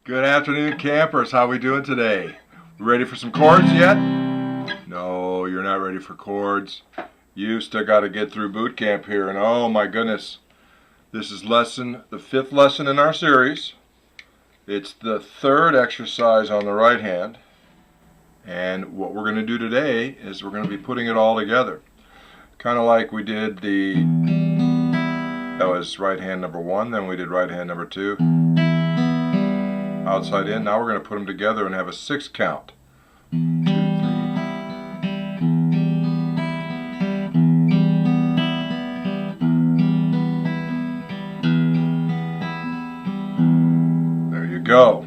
Good afternoon, campers. How we doing today? Ready for some chords yet? No, you're not ready for chords. You still got to get through boot camp here, and oh my goodness, this is the fifth lesson in our series. It's the third exercise on the right hand, and what we're going to do today is we're going to be putting it all together, kind of like we did that was right hand number 1, then we did right hand number 2. Outside in. Now we're going to put them together and have a 6 count. 2, 3. There you go.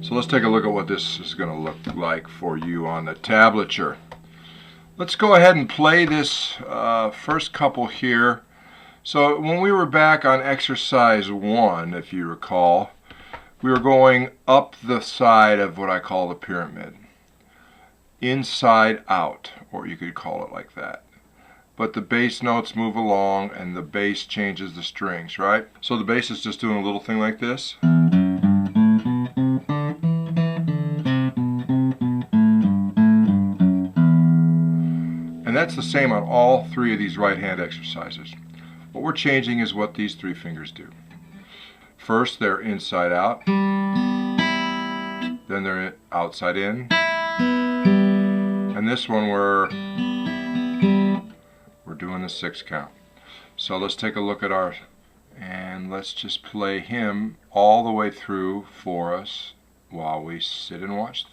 So let's take a look at what this is going to look like for you on the tablature. Let's go ahead and play this first couple here. So when we were back on exercise 1, if you recall, we were going up the side of what I call the pyramid. Inside out, or you could call it like that. But the bass notes move along and the bass changes the strings, right? So the bass is just doing a little thing like this. And that's the same on all 3 of these right hand exercises. What we're changing is what these 3 fingers do. First, they're inside out, then they're outside in, and this one we're doing the 6 count. So let's take a look at ours, and let's just play him all the way through for us while we sit and watch.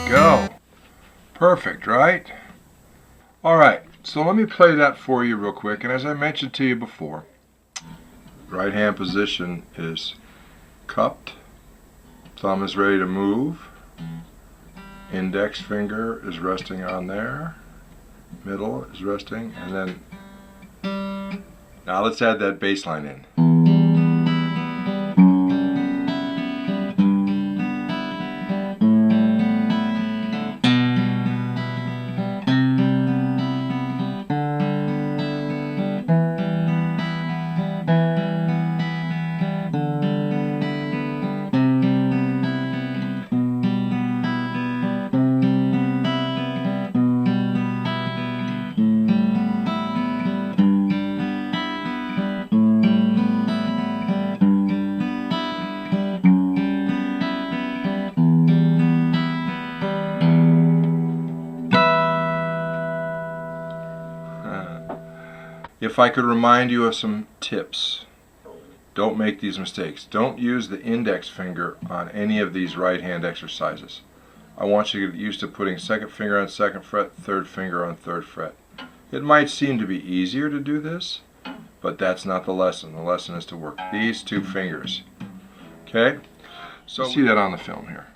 Go. Perfect, right? Alright, so let me play that for you real quick. And as I mentioned to you before, right hand position is cupped, thumb is ready to move, index finger is resting on there, middle is resting, and then now let's add that bass line in. If I could remind you of some tips, don't make these mistakes. Don't use the index finger on any of these right hand exercises. I want you to get used to putting 2nd finger on 2nd fret, 3rd finger on 3rd fret. It might seem to be easier to do this, but that's not the lesson. The lesson is to work these 2 fingers. Okay? So see that on the film here.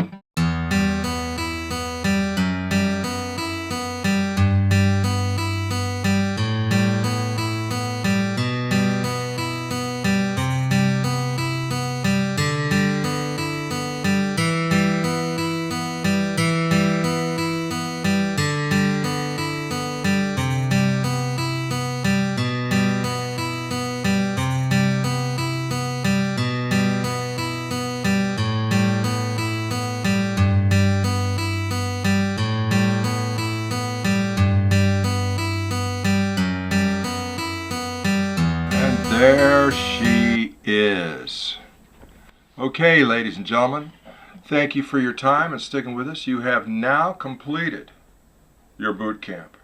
There she is. Okay, ladies and gentlemen, thank you for your time and sticking with us. You have now completed your boot camp.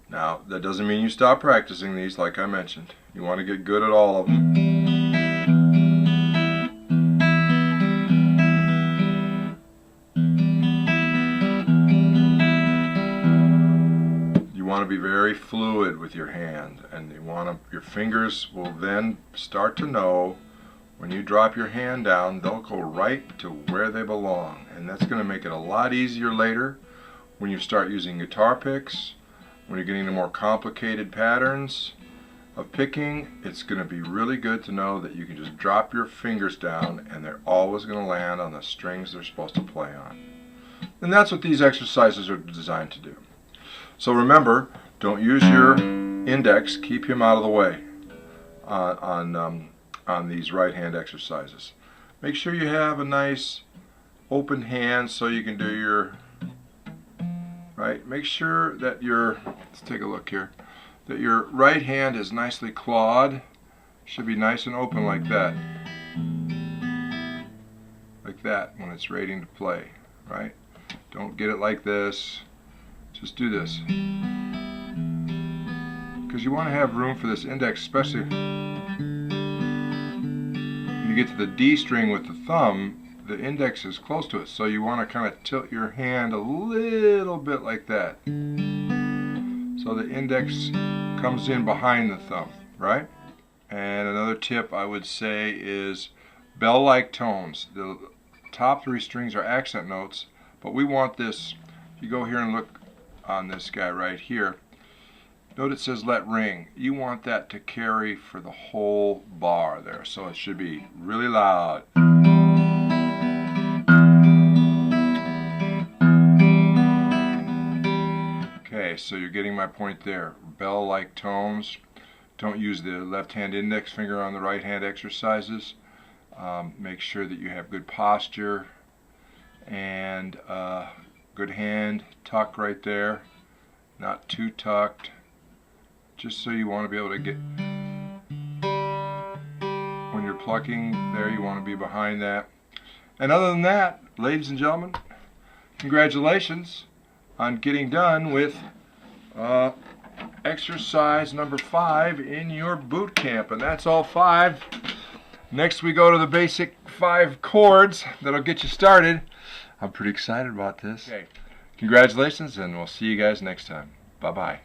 Now, that doesn't mean you stop practicing these, like I mentioned. You want to get good at all of them. want to be very fluid with your hand, and your fingers will then start to know when you drop your hand down, they'll go right to where they belong, and that's going to make it a lot easier later when you start using guitar picks. When you're getting the more complicated patterns of picking, it's going to be really good to know that you can just drop your fingers down and they're always going to land on the strings they're supposed to play on. And that's what these exercises are designed to do. So remember, don't use your index, keep him out of the way on these right hand exercises. Make sure you have a nice open hand so you can do your right. Make sure that let's take a look here, that your right hand is nicely clawed. Should be nice and open like that. Like that when it's ready to play, right? Don't get it like this. Just do this. Because you want to have room for this index, especially when you get to the D string with the thumb. The index is close to it, so you want to kind of tilt your hand a little bit like that. So the index comes in behind the thumb, right? And another tip I would say is bell-like tones. The top three strings are accent notes, but we want this. If you go here and look on this guy right here, note it says let ring. You want that to carry for the whole bar there, so it should be really loud. Okay, so you're getting my point there. Bell-like tones. Don't use the left-hand index finger on the right-hand exercises. Make sure that you have good posture and good hand tuck right there. Not too tucked. Just so you want to be able to get, when you're plucking there, you want to be behind that. And other than that, ladies and gentlemen, congratulations on getting done with exercise number 5 in your boot camp. And that's all 5. Next we go to the basic 5 chords that'll get you started. I'm pretty excited about this. Okay. Congratulations, and we'll see you guys next time. Bye-bye.